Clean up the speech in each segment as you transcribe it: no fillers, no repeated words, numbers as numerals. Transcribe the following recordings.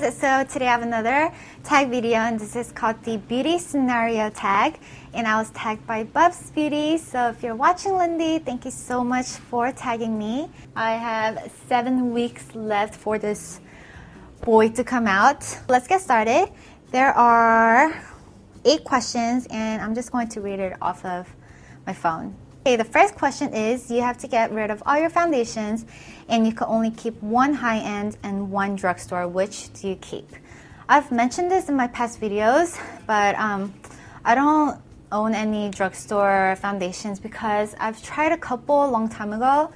guys, so today I have another tag video and this is called the beauty scenario tag and I was tagged by bubzbeauty. So if you're watching, Lindy, thank you so much for tagging me. I have 7 weeks left for this boy to come out. Let's get started. There are 8 questions and I'm just going to read it off of my phone. Okay, the first question is you have to get rid of all your foundations and you can only keep one high-end and one drugstore. Which do you keep? I've mentioned this in my past videos, but I don't own any drugstore foundations because I've tried a couple a long time ago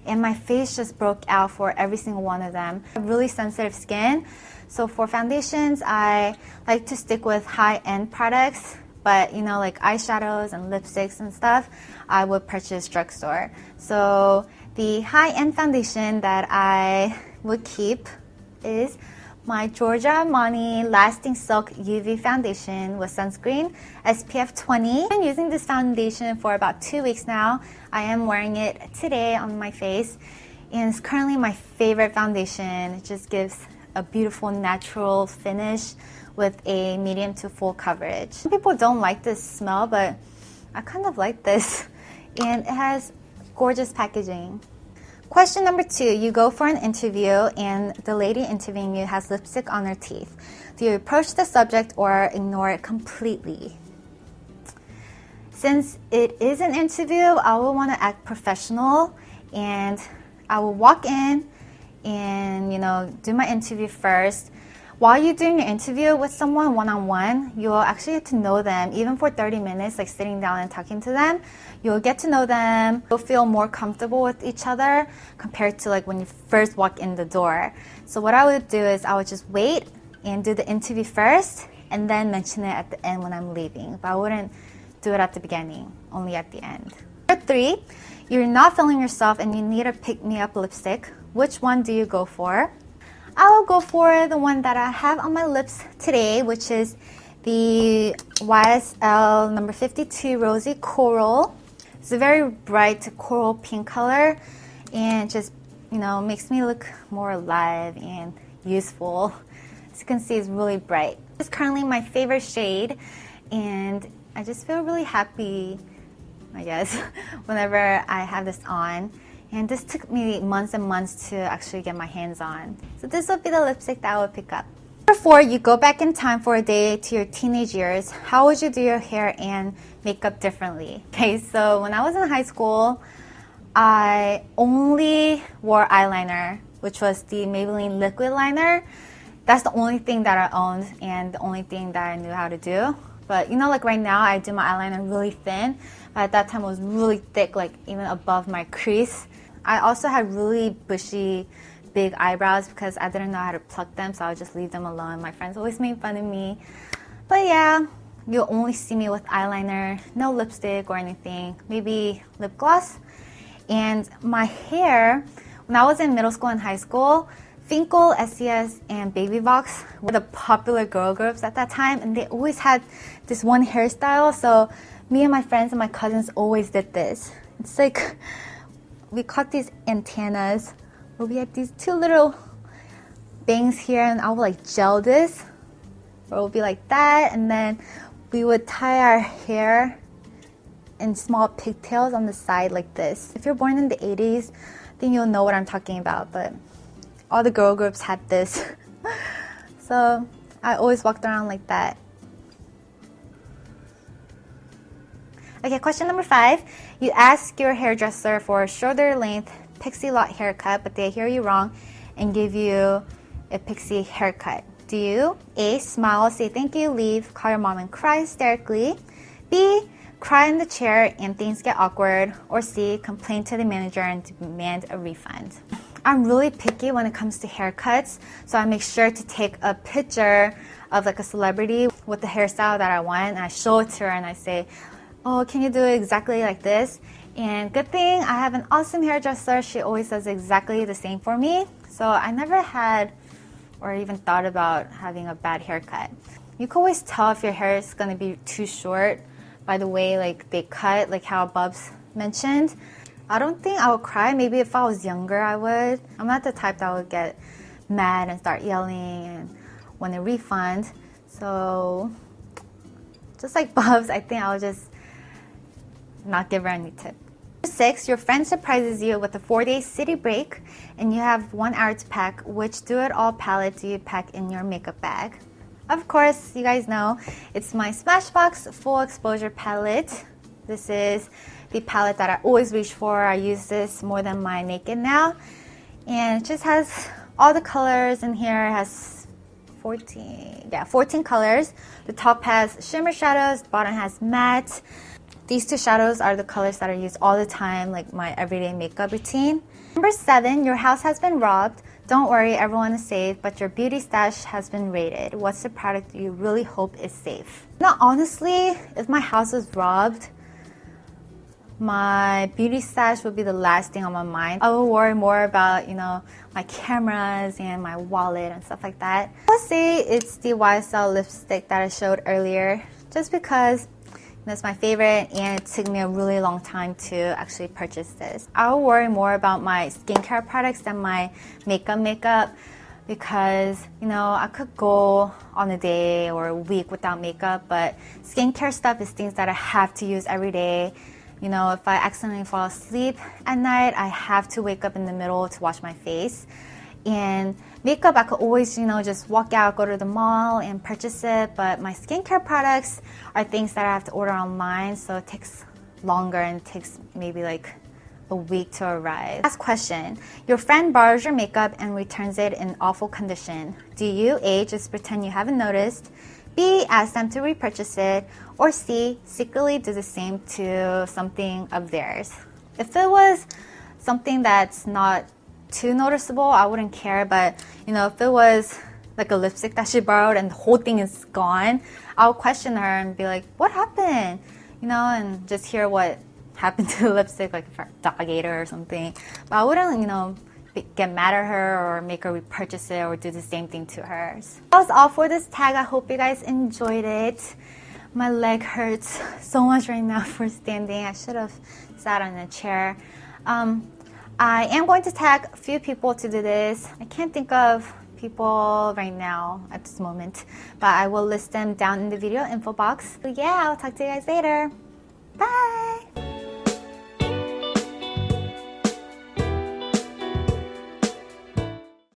and my face just broke out for every single one of them. I have really sensitive skin, so for foundations I like to stick with high-end products. But you know, like eyeshadows and lipsticks and stuff, I would purchase drugstore. So the high-end foundation that I would keep is my Giorgio Armani Lasting Silk UV Foundation with sunscreen, SPF 20. I've been using this foundation for about 2 weeks now. I am wearing it today on my face, and it's currently my favorite foundation. It just gives a beautiful natural finish with a medium to full coverage. Some people don't like this smell, but I kind of like this. And it has gorgeous packaging. Question number 2, you go for an interview and the lady interviewing you has lipstick on her teeth. Do you approach the subject or ignore it completely? Since it is an interview, I will want to act professional and I will walk in and, you know, do my interview first. While you're doing your interview with someone one-on-one, you'll actually get to know them, even for 30 minutes, like sitting down and talking to them. You'll get to know them. You'll feel more comfortable with each other compared to like when you first walk in the door. So what I would do is I would just wait and do the interview first and then mention it at the end when I'm leaving. But I wouldn't do it at the beginning, only at the end. Number 3, you're not feeling yourself and you need a pick-me-up lipstick. Which one do you go for? I will go for the one that I have on my lips today, which is the YSL number 52 Rosy Coral. It's a very bright coral pink color and just, you know, makes me look more alive and useful. As you can see, it's really bright. It's currently my favorite shade and I just feel really happy, I guess, whenever I have this on. And this took me months and months to actually get my hands on. So this would be the lipstick that I would pick up. Number 4, you go back in time for a day to your teenage years. How would you do your hair and makeup differently? Okay, so when I was in high school, I only wore eyeliner, which was the Maybelline liquid liner. That's the only thing that I owned and the only thing that I knew how to do. But you know, like right now, I do my eyeliner really thin. But at that time, it was really thick, like even above my crease. I also had really bushy, big eyebrows because I didn't know how to pluck them, so I would just leave them alone. My friends always made fun of me. But yeah, you'll only see me with eyeliner, no lipstick or anything, maybe lip gloss. And my hair, when I was in middle school and high school, Finkel, SES, and Baby Box were the popular girl groups at that time, and they always had this one hairstyle, so me and my friends and my cousins always did this. It's like we caught these antennas where we had these 2 little bangs here and I would like gel this, or it would be like that, and then we would tie our hair in small pigtails on the side like this. If you're born in the 80s, then you'll know what I'm talking about, but all the girl groups had this. So I always walked around like that. Okay, question number 5. You ask your hairdresser for a shoulder length pixie lot haircut, but they hear you wrong and give you a pixie haircut. Do you A, smile, say thank you, leave, call your mom and cry hysterically, B, cry in the chair and things get awkward, or C, complain to the manager and demand a refund? I'm really picky when it comes to haircuts, so I make sure to take a picture of like a celebrity with the hairstyle that I want and I show it to her and I say, oh, can you do it exactly like this? And good thing I have an awesome hairdresser. She always does exactly the same for me. So I never had or even thought about having a bad haircut. You can always tell if your hair is going to be too short by the way like they cut, like how Bubs mentioned. I don't think I would cry. Maybe if I was younger, I would. I'm not the type that would get mad and start yelling and want a refund. So just like Bubs, I think I'll just not give her any tip. 6, your friend surprises you with a 4-day city break and you have 1 hour to pack. Which do-it-all palette do you pack in your makeup bag? Of course, you guys know it's my Smashbox Full Exposure palette. This is the palette that I always reach for. I use this more than my Naked Now. And it just has all the colors in here. It has 14 colors. The top has shimmer shadows, the bottom has matte. These 2 shadows are the colors that I use all the time, like my everyday makeup routine. Number 7, your house has been robbed. Don't worry, everyone is safe, but your beauty stash has been raided. What's the product you really hope is safe? Now, honestly, if my house was robbed, my beauty stash would be the last thing on my mind. I would worry more about, my cameras and my wallet and stuff like that. I would say it's the YSL lipstick that I showed earlier, just because it's my favorite and it took me a really long time to actually purchase this. I would worry more about my skincare products than my makeup because, I could go on a day or a week without makeup, but skincare stuff is things that I have to use every day. If I accidentally fall asleep at night, I have to wake up in the middle to wash my face. And makeup, I could always, just walk out, go to the mall and purchase it. But my skincare products are things that I have to order online, so it takes longer and it takes maybe like a week to arrive. Last question. Your friend borrows your makeup and returns it in awful condition. Do you A, just pretend you haven't noticed, B, ask them to repurchase it, or C, secretly do the same to something of theirs? If it was something that's not too noticeable, I wouldn't care, but if it was like a lipstick that she borrowed and the whole thing is gone, I'll question her and be like, what happened? And just hear what happened to the lipstick, like if her dog ate her or something. But I wouldn't, get mad at her or make her repurchase it or do the same thing to hers. That was all for this tag. I hope you guys enjoyed it. My leg hurts so much right now for standing. I should have sat on a chair. I am going to tag a few people to do this. I can't think of people right now at this moment, but I will list them down in the video info box. So yeah, I'll talk to you guys later. Bye!